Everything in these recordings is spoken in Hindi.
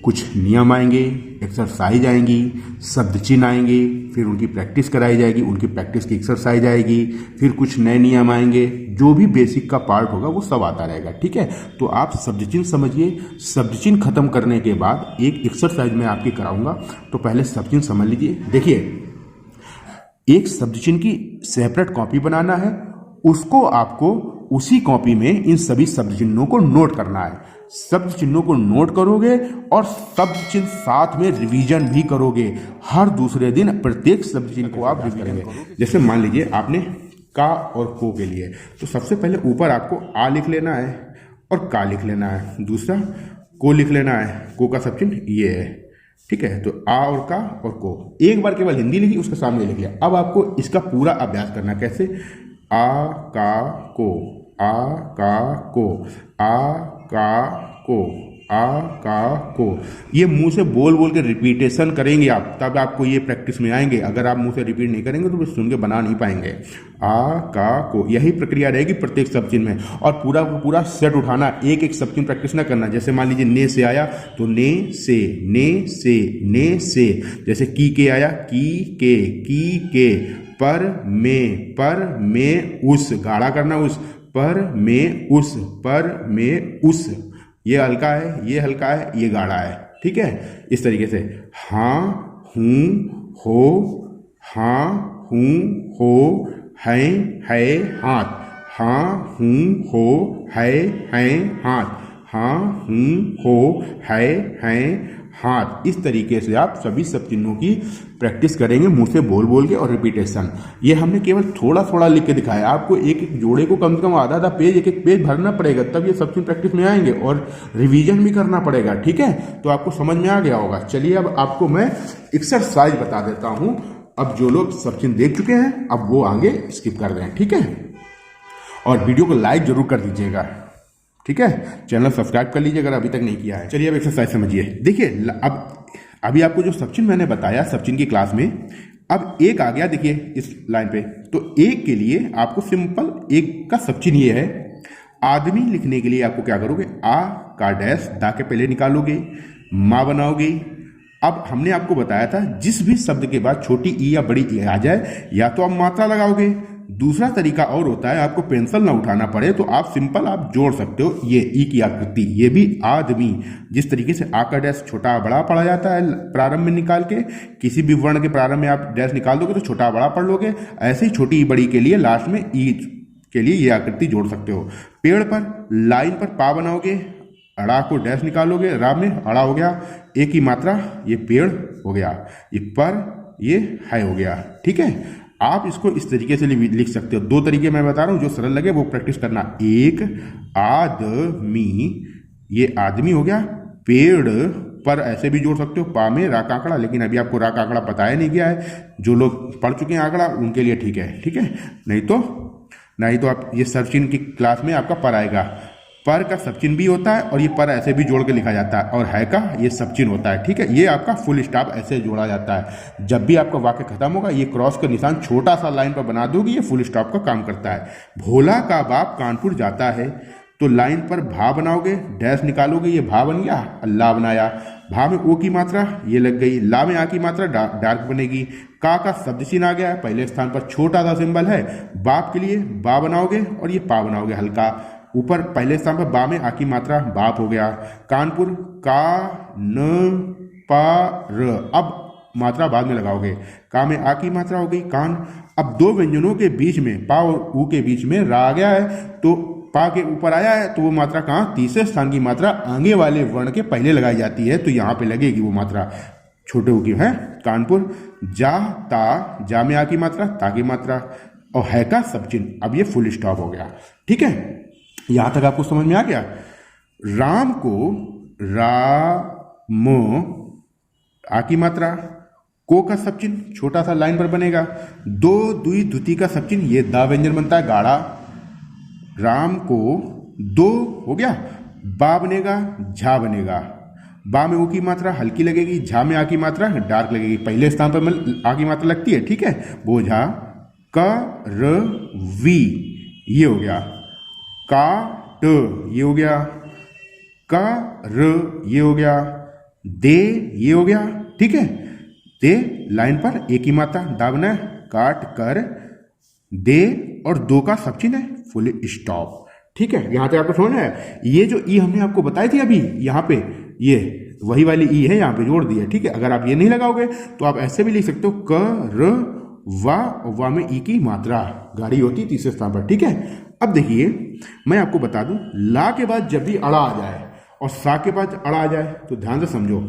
कुछ नियम आएंगे, एक्सरसाइज आएंगी, शब्द चिन्ह आएंगे, फिर उनकी प्रैक्टिस कराई जाएगी, उनकी प्रैक्टिस की एक्सरसाइज आएगी, फिर कुछ नए नियम आएंगे, जो भी बेसिक का पार्ट होगा वो सब आता रहेगा। ठीक है, तो आप शब्द चिन्ह समझिए। शब्द चिन्ह खत्म करने के बाद एक एक्सरसाइज मैं आपकी कराऊंगा, तो पहले शब्द चिन्ह समझ लीजिए। देखिए, एक शब्द चिन्ह की सेपरेट कॉपी बनाना है, उसको आपको उसी कॉपी में इन सभी शब्द चिन्हों को नोट करना है। शब्द चिन्हों को नोट करोगे और शब्द चिन्ह साथ में रिवीजन भी करोगे। हर दूसरे दिन प्रत्येक शब्द चिन्ह को आप रिवीजन करोगे। जैसे मान लीजिए आपने का और को के लिए, तो सबसे पहले ऊपर आपको आ लिख लेना है और का लिख लेना है, दूसरा को लिख लेना है। को का शब्द चिन्ह ये है। ठीक है, तो आ और का और को एक बार केवल हिंदी लिखी, उसके सामने लिख लिया। अब आपको इसका पूरा अभ्यास करना। कैसे? आ का को, आ का को, आ का को, आ का को। ये मुंह से बोल बोल के रिपीटेशन करेंगे आप, तब आपको ये प्रैक्टिस में आएंगे। अगर आप मुंह से रिपीट नहीं करेंगे तो सुन के बना नहीं पाएंगे। आ का को, यही प्रक्रिया रहेगी प्रत्येक शब्द चिन्ह में। और पूरा पूरा सेट उठाना, एक एक शब्द चिन्ह प्रैक्टिस ना करना। जैसे मान लीजिए ने से आया तो ने से, ने से, ने से। जैसे की के आया, की के। पर में उस, गाढ़ा करना उस, पर में उस, पर में उस। ये हल्का है, ये हल्का है, ये गाढ़ा है। ठीक है, इस तरीके से हाँ हूँ हो, हाँ हूँ हो, है हाथ, हाँ हूँ हो, है हाथ, हाँ हूँ हो, है हाथ। इस तरीके से आप सभी शब्द चिन्हों की प्रैक्टिस करेंगे, मुंह से बोल बोल के और रिपीटेशन। ये हमने केवल थोड़ा थोड़ा लिख के दिखाया। आपको एक एक जोड़े को कम से कम आधा आधा पेज, एक एक पेज भरना पड़ेगा, तब ये शब्द चिन्ह प्रैक्टिस में आएंगे और रिवीजन भी करना पड़ेगा। ठीक है, तो आपको समझ में आ गया होगा। चलिए अब आपको मैं एक्सरसाइज बता देता हूं। अब जो लोग शब्द चिन्ह देख चुके हैं, अब वो आगे स्किप कर दें। ठीक है, और वीडियो को लाइक जरूर कर दीजिएगा। ठीक है, चैनल सब्सक्राइब कर लीजिए अगर अभी तक नहीं किया है। चलिए अब एक्सरसाइज समझिए। देखिए, अब अभी आपको जो शब्द चिन्ह मैंने बताया शब्द चिन्ह की क्लास में, अब एक आ गया। देखिए इस लाइन पे, तो एक के लिए आपको सिंपल एक का शब्द चिन्ह ये है। आदमी लिखने के लिए आपको क्या करोगे? आ का डैश दा के पहले निकालोगे, माँ बनाओगे। अब हमने आपको बताया था जिस भी शब्द के बाद छोटी ई या बड़ी ई आ जाए, या तो आप मात्रा लगाओगे। दूसरा तरीका और होता है, आपको पेंसिल ना उठाना पड़े तो आप सिंपल आप जोड़ सकते हो। ये ई की आकृति, ये भी आदमी। जिस तरीके से आ का डैश छोटा बड़ा पढ़ा जाता है प्रारंभ में निकाल के, किसी भी वर्ण के प्रारंभ में आप डैश निकाल दोगे तो छोटा बड़ा पढ़ लोगे। ऐसे ही छोटी ई बड़ी के लिए लास्ट में ई के लिए ये आकृति जोड़ सकते हो। पेड़ पर लाइन पर पा बनाओगे, अड़ा को डैश निकालोगे, रा में अड़ा हो गया, एक ही मात्रा, ये पेड़ हो गया, ये पर, ये है हो गया। ठीक है, आप इसको इस तरीके से लिख सकते हो। दो तरीके मैं बता रहा हूं, जो सरल लगे वो प्रैक्टिस करना। एक आदमी, ये आदमी हो गया। पेड़ पर ऐसे भी जोड़ सकते हो, पा में रा का आंकड़ा, लेकिन अभी आपको रा का आंकड़ा बताया नहीं गया है। जो लोग पढ़ चुके हैं आंकड़ा उनके लिए ठीक है। ठीक है, नहीं तो आप ये शब्द चिन्ह की क्लास में आपका पर आएगा। पर का शब्द चिन्ह भी होता है और ये पर ऐसे भी जोड़ के लिखा जाता है, और है का ये शब्द चिन्ह होता है। ठीक है, ये आपका फुल स्टॉप ऐसे जोड़ा जाता है। जब भी आपका वाक्य खत्म होगा, ये क्रॉस का निशान छोटा सा लाइन पर बना दोगे, ये फुल स्टॉप का काम करता है। भोला का बाप कानपुर जाता है, तो लाइन पर भा बनाओगे, डैश निकालोगे, ये भा बन गया, अल्लाह बनाया। भा में ओ की मात्रा ये लग गई, ला में आ की मात्रा डार्क बनेगी। का शब्द चिन्ह आ गया है, पहले स्थान पर छोटा सा सिंबल है। बाप के लिए बा बनाओगे और ये पा बनाओगे हल्का। ऊपर पहले स्थान पर बा में आ की मात्रा बाप हो गया। कानपुर का न पा र, अब मात्रा बाद में लगाओगे। का में आ की मात्रा हो गई, कान। अब दो व्यंजनों के बीच में, पा और ऊ के बीच में रा आ गया है, तो पा के ऊपर आया है, तो वो मात्रा कहाँ? तीसरे स्थान की मात्रा आगे वाले वर्ण के पहले लगाई जाती है, तो यहाँ पे लगेगी वो मात्रा छोटे ऊ की है। कानपुर जा ता, जा में आ की मात्रा, ता की मात्रा, और है का शब्द चिन्ह। अब ये फुल स्टॉप हो गया। ठीक है, यहां तक आपको समझ में आ गया। राम को राम, आ की मात्रा, को का शब्द चिन्ह छोटा सा लाइन पर बनेगा। दो द्वि द्वितीय का शब्द चिन्ह, ये दा व्यंजन बनता है गाढ़ा। राम को दो हो गया, बा बनेगा, झा बनेगा। बा में ओ की मात्रा हल्की लगेगी, झा में आ की मात्रा डार्क लगेगी। पहले स्थान पर आ की मात्रा लगती है। ठीक है, बोझा। क र वी, ये हो गया। का ट, ये हो गया। का र, ये हो गया। दे ये हो गया, ठीक है। दे लाइन पर एक ही मात्रा, दाबना है, काट कर दे और दो का सब चिन्ह है, फुल स्टॉप, ठीक है। यहां तक आपको समझ है। ये जो ई हमने आपको बताई थी अभी यहाँ पे, ये वही वाली ई है, यहाँ पे जोड़ दी है, ठीक है। अगर आप ये नहीं लगाओगे तो आप ऐसे भी लिख सकते हो क र वा में ई की मात्रा गाड़ी होती है तीसरे स्थान पर, ठीक है। अब देखिए मैं आपको बता दूं, ला के बाद जब भी अड़ा आ जाए और सा के बाद अड़ा आ जाए तो ध्यान से समझो,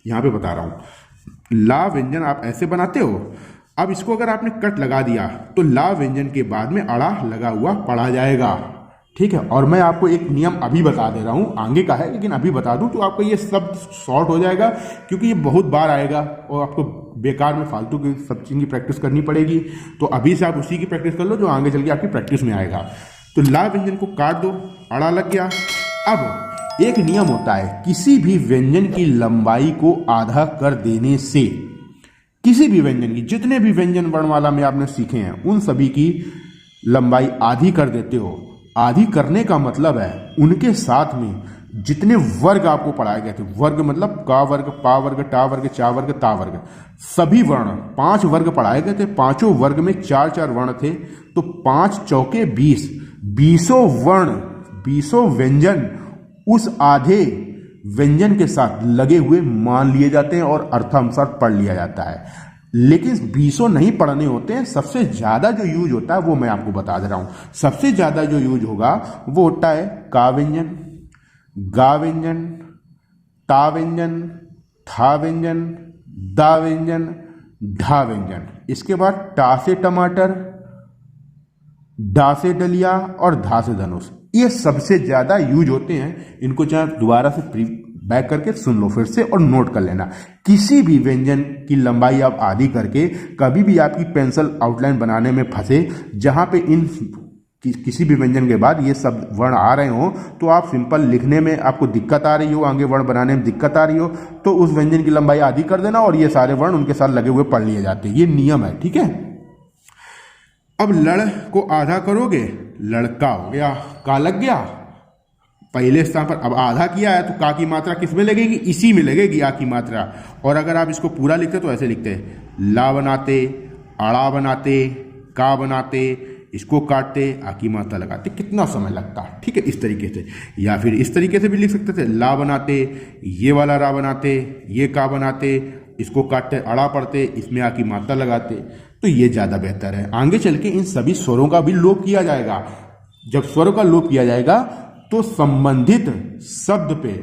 यहां पे बता रहा हूं। ला व्यंजन आप ऐसे बनाते हो, अब इसको अगर आपने कट लगा दिया तो ला व्यंजन के बाद में अड़ा लगा हुआ पढ़ा जाएगा, ठीक है। और मैं आपको एक नियम अभी बता दे रहा हूं, आगे का है लेकिन अभी बता दूं तो आपको ये सब शॉर्ट हो जाएगा, क्योंकि ये बहुत बार आएगा और आपको बेकार में फालतू की सब चीज़ की प्रैक्टिस करनी पड़ेगी। तो अभी से आप उसी की प्रैक्टिस कर लो जो आगे चल के आपकी प्रैक्टिस में आएगा। तो ला व्यंजन को काट दो, अड़ा लग गया। अब एक नियम होता है, किसी भी व्यंजन की लंबाई को आधा कर देने से, किसी भी व्यंजन की, जितने भी व्यंजन वर्णमाला में आपने सीखे हैं उन सभी की लंबाई आधी कर देते हो। आधी करने का मतलब है उनके साथ में जितने वर्ग आपको पढ़ाए गए थे, वर्ग मतलब का वर्ग, पा वर्ग, टा वर्ग, चा वर्ग, ता वर्ग, सभी वर्ण 5 वर्ग पढ़ाए गए थे। पांचों वर्ग में 4-4 वर्ण थे, तो 5 चौके 20, 20 वर्ण, 20 व्यंजन उस आधे व्यंजन के साथ लगे हुए मान लिए जाते हैं और अर्थानुसार पढ़ लिया जाता है। लेकिन 20 नहीं पढ़ने होते हैं। सबसे ज्यादा जो यूज होता है वो मैं आपको बता दे रहा हूं। सबसे ज्यादा जो यूज होगा वो होता है का व्यंजन, गा व्यंजन, ता व्यंजन, था व्यंजन, दा व्यंजन, ढा व्यंजन। इसके बाद टा से टमाटर, डा से डलिया और धा से धनुष, ये सबसे ज्यादा यूज होते हैं। इनको चाहे दोबारा से बैक करके सुन लो फिर से और नोट कर लेना। किसी भी व्यंजन की लंबाई आप आधी करके कभी भी आपकी पेंसिल आउटलाइन बनाने में फंसे, जहां पे इन किसी भी व्यंजन के बाद ये सब वर्ण आ रहे हो, तो आप सिंपल लिखने में आपको दिक्कत आ रही हो, आगे वर्ण बनाने में दिक्कत आ रही हो, तो उस व्यंजन की लंबाई आधी कर देना और ये सारे वर्ण उनके साथ लगे हुए पढ़ लिए जाते हैं। ये नियम है, ठीक है। अब लड़ को आधा करोगे, लड़का हो गया, का लग गया पहले स्थान पर। अब आधा किया है तो का की मात्रा किस में लगेगी, इसी में लगेगी आ की मात्रा। और अगर आप इसको पूरा लिखते तो ऐसे लिखते हैं, ला बनाते, अड़ा बनाते, का बनाते, इसको काटते, आ की मात्रा लगाते, कितना समय लगता, ठीक है, इस तरीके से। या फिर इस तरीके से भी लिख सकते थे, ला बनाते, ये वाला रा बनाते, ये का बनाते, इसको काटते, अड़ा पढ़ते, इसमें आ की मात्रा लगाते, तो ये ज़्यादा बेहतर है। आगे चल के इन सभी स्वरों का भी लोप किया जाएगा। जब स्वरों का लोप किया जाएगा तो संबंधित शब्द पे,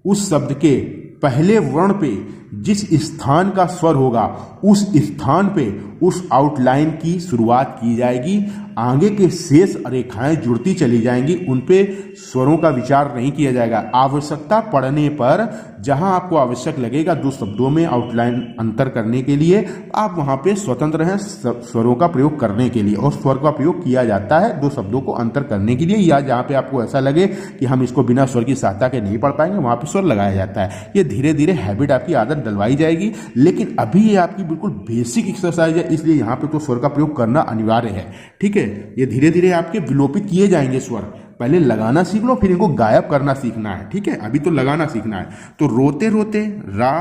उस शब्द के पहले वर्ण पे जिस स्थान का स्वर होगा उस स्थान पे उस आउटलाइन की शुरुआत की जाएगी। आगे के शेष रेखाएं जुड़ती चली जाएंगी, उन पे स्वरों का विचार नहीं किया जाएगा। आवश्यकता पड़ने पर जहां आपको आवश्यक लगेगा दो शब्दों में आउटलाइन अंतर करने के लिए, आप वहां पे स्वतंत्र हैं स्वरों का प्रयोग करने के लिए। और स्वर का प्रयोग किया जाता है दो शब्दों को अंतर करने के लिए, या जहां पे आपको ऐसा लगे कि हम इसको बिना स्वर की सहायता के नहीं पढ़ पाएंगे, वहां पे स्वर लगाया जाता है। ये धीरे धीरे हैबिट आपकी आदत डलवाई जाएगी, लेकिन अभी ये आपकी बिल्कुल बेसिक एक्सरसाइज है, इसलिए यहाँ पे तो स्वर का प्रयोग करना अनिवार्य है, ठीक है। ये धीरे धीरे आपके विलोपित किए जाएंगे स्वर। पहले लगाना सीख लो, फिर इनको गायब करना सीखना है, ठीक है। अभी तो लगाना सीखना है। तो रोते रोते, रा,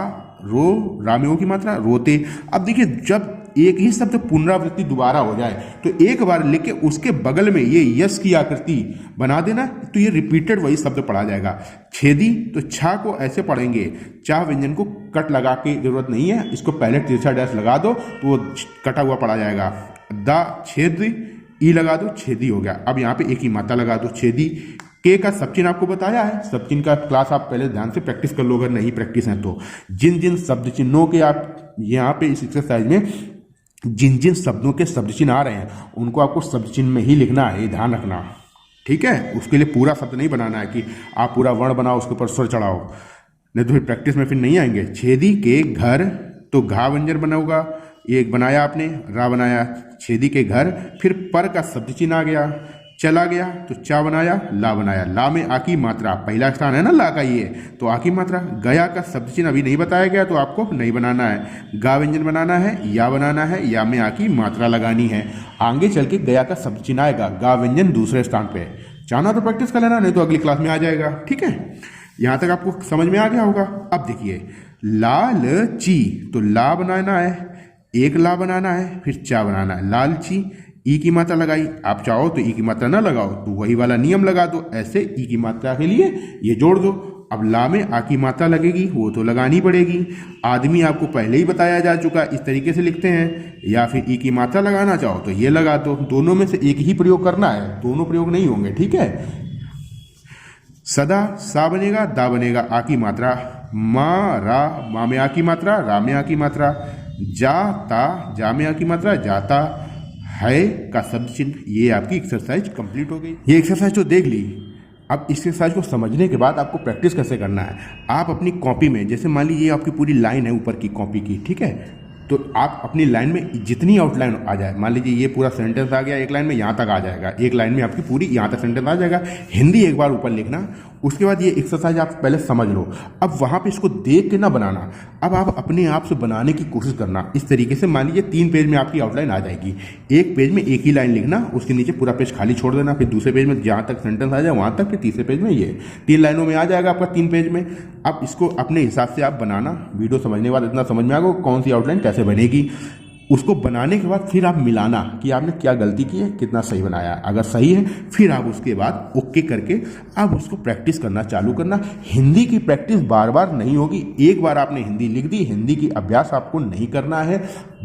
रो, रा में ओ की मात्रा, रोते। अब देखिए, जब एक ही शब्द पुनरावृत्ति दोबारा हो जाए तो एक बार लेके उसके बगल में ये यस की आकृति बना देना, तो ये रिपीटेड वही शब्द पढ़ा जाएगा। छेदी, तो छा को ऐसे पढ़ेंगे, चा व्यंजन को कट लगा के जरूरत नहीं है, इसको पहले तिरछा डैश लगा दो तो वो कटा हुआ पढ़ा जाएगा। दा, छेद, ई लगा दो, छेदी हो गया। अब यहाँ पे एक ही मात्रा लगा दो, छेदी। के का सब चिन्ह आपको बताया है, सब चिन्ह का क्लास आप पहले ध्यान से प्रैक्टिस कर लो अगर नहीं प्रैक्टिस है तो। जिन जिन शब्द चिन्हों के आप यहाँ पे इस एक्सरसाइज में जिन जिन शब्दों के शब्द चिन्ह आ रहे हैं उनको आपको शब्द चिन्ह में ही लिखना है, ये ध्यान रखना, ठीक है। उसके लिए पूरा शब्द नहीं बनाना है कि आप पूरा वर्ण बनाओ उसके ऊपर स्वर चढ़ाओ, नहीं तो फिर प्रैक्टिस में फिर नहीं आएंगे। छेदी के घर, तो घा व्यंजन बना होगा, ये बनाया आपने, रा बनाया, छेदी के घर, फिर पर का शब्द चिन्ह आ गया, चला गया तो चा बनाया, ला बनाया, ला में आ की मात्रा, पहला स्थान है ना ला का, ये तो आ की मात्रा। गया का शब्द चिन्ह अभी नहीं बताया गया तो आपको नहीं बनाना है। गा व्यंजन बनाना है, या बनाना है, या में आ की मात्रा लगानी है। आगे चल के गया का शब्द चिन्ह आएगा, गा व्यंजन दूसरे स्थान पे। चाहना तो प्रैक्टिस कर लेना, नहीं तो अगली क्लास में आ जाएगा, ठीक है। यहाँ तक आपको समझ में आ गया होगा। अब देखिए लालची, तो ला बनाना है, एक ला बनाना है, फिर चा बनाना है। लालची ई की मात्रा लगाई, आप चाहो तो ई की मात्रा ना लगाओ तो वही वाला नियम लगा दो, ऐसे ई की मात्रा के लिए ये जोड़ दो। अब ला में आ की मात्रा लगेगी, वो तो लगानी पड़ेगी। आदमी आपको पहले ही बताया जा चुका, इस तरीके से लिखते हैं, या फिर ई की मात्रा लगाना चाहो तो ये लगा दो। दोनों में से एक ही प्रयोग करना है, दोनों प्रयोग नहीं होंगे, ठीक है। सदा सा बनेगा, दा बनेगा, आ की मात्रा, मा रा, मा में आ की मात्रा, रा में आ की मात्रा, जाता, जा में आ की मात्रा, जाता, है का शब्द चिन्ह। ये आपकी एक्सरसाइज कंप्लीट हो गई। ये एक्सरसाइज तो देख ली। अब इस एक्सरसाइज को समझने के बाद आपको प्रैक्टिस कैसे करना है। आप अपनी कॉपी में, जैसे मान लीजिए आपकी पूरी लाइन है ऊपर की कॉपी की, ठीक है, तो आप अपनी लाइन में जितनी आउटलाइन आ जाए, मान लीजिए ये पूरा सेंटेंस आ गया एक लाइन में, यहाँ तक आ जाएगा, एक लाइन में आपकी पूरी यहाँ तक सेंटेंस आ जाएगा। हिंदी एक बार ऊपर लिखना, उसके बाद ये एक्सरसाइज आप पहले समझ लो। अब वहाँ पे इसको देख के ना बनाना, अब आप अपने आप से बनाने की कोशिश करना। इस तरीके से मान लीजिए 3 पेज में आपकी आउटलाइन आ जाएगी। एक पेज में एक ही लाइन लिखना, उसके नीचे पूरा पेज खाली छोड़ देना, फिर दूसरे पेज में जहाँ तक सेंटेंस आ जाए वहाँ तक, फिर तीसरे पेज में ये 3 लाइनों में आ जाएगा आपका 3 पेज में। अब इसको अपने हिसाब से आप बनाना। वीडियो समझने के बाद इतना समझ में आएगा कौन सी आउटलाइन कैसे बनेगी। उसको बनाने के बाद फिर आप मिलाना कि आपने क्या गलती की है, कितना सही बनाया। अगर सही है फिर आप उसके बाद ओके करके आप उसको प्रैक्टिस करना चालू करना। हिंदी की प्रैक्टिस बार बार नहीं होगी। एक बार आपने हिंदी लिख दी, हिंदी की अभ्यास आपको नहीं करना है।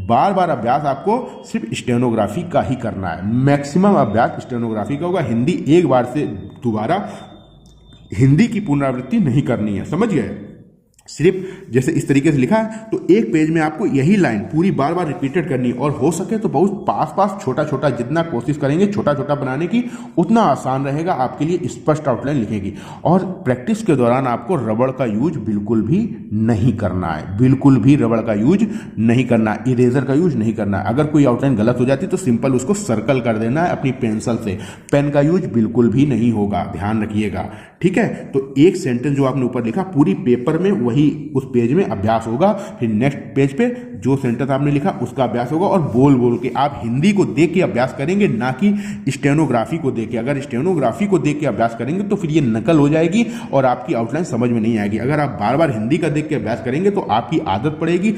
बार बार अभ्यास आपको सिर्फ स्टेनोग्राफी का ही करना है। मैक्सिमम अभ्यास स्टेनोग्राफी का होगा। हिंदी एक बार से दोबारा हिंदी की पुनरावृत्ति नहीं करनी है, समझ गए। सिर्फ जैसे इस तरीके से लिखा है तो एक पेज में आपको यही लाइन पूरी बार बार रिपीटेड करनी है। और हो सके तो बहुत पास पास छोटा छोटा, जितना कोशिश करेंगे छोटा छोटा बनाने की उतना आसान रहेगा आपके लिए, स्पष्ट आउटलाइन लिखेगी। और प्रैक्टिस के दौरान आपको रबड़ का यूज बिल्कुल भी नहीं करना है, बिल्कुल भी रबड़ का यूज नहीं करना है, इरेजर का यूज नहीं करना है। अगर कोई आउटलाइन गलत हो जाती तो सिंपल उसको सर्कल कर देना है अपनी पेंसिल से। पेन का यूज बिल्कुल भी नहीं होगा, ध्यान रखिएगा, ठीक है। तो एक सेंटेंस जो आपने ऊपर लिखा पूरी पेपर में वही उस पेज में अभ्यास होगा। फिर नेक्स्ट पेज पे जो सेंटेंस आपने लिखा उसका अभ्यास होगा। और बोल बोल के आप हिंदी को देख के अभ्यास करेंगे, ना कि स्टेनोग्राफी को देख के। अगर स्टेनोग्राफी को देख के अभ्यास करेंगे तो फिर ये नकल हो जाएगी और आपकी आउटलाइन समझ में नहीं आएगी। अगर आप बार बार हिंदी का देख के अभ्यास करेंगे तो आपकी आदत पड़ेगी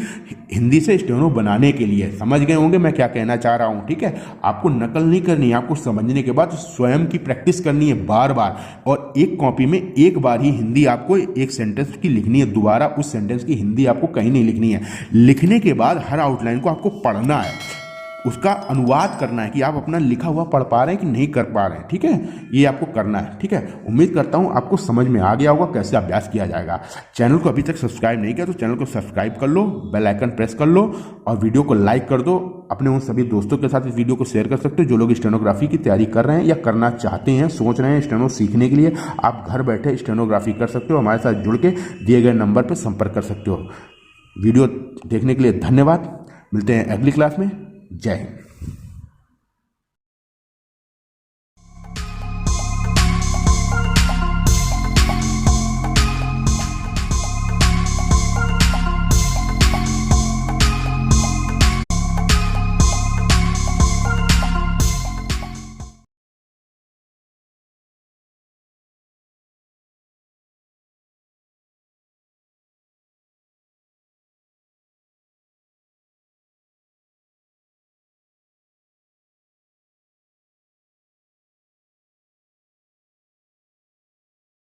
हिंदी से स्टेनो बनाने के लिए। समझ गए होंगे मैं क्या कहना चाह रहा हूं, ठीक है। आपको नकल नहीं करनी है, आपको समझने के बाद स्वयं की प्रैक्टिस करनी है बार बार। और एक कॉपी में एक बार ही हिंदी आपको एक सेंटेंस की लिखनी है, दोबारा उस सेंटेंस की हिंदी आपको कहीं नहीं लिखनी है। लिखने के बाद हर आउटलाइन को आपको पढ़ना है, उसका अनुवाद करना है कि आप अपना लिखा हुआ पढ़ पा रहे हैं कि नहीं कर पा रहे हैं, ठीक है। ये आपको करना है, ठीक है। उम्मीद करता हूं आपको समझ में आ गया होगा कैसे अभ्यास किया जाएगा। चैनल को अभी तक सब्सक्राइब नहीं किया तो चैनल को सब्सक्राइब कर लो, बेल आइकन प्रेस कर लो और वीडियो को लाइक कर दो। अपने उन सभी दोस्तों के साथ इस वीडियो को शेयर कर सकते हो जो लोग स्टेनोग्राफी की तैयारी कर रहे हैं या करना चाहते हैं, सोच रहे हैं स्टेनो सीखने के लिए। आप घर बैठे स्टेनोग्राफी कर सकते हो, हमारे साथ जुड़ के दिए गए नंबर पर संपर्क कर सकते हो। वीडियो देखने के लिए धन्यवाद। मिलते हैं अगली क्लास में। जय हिंद।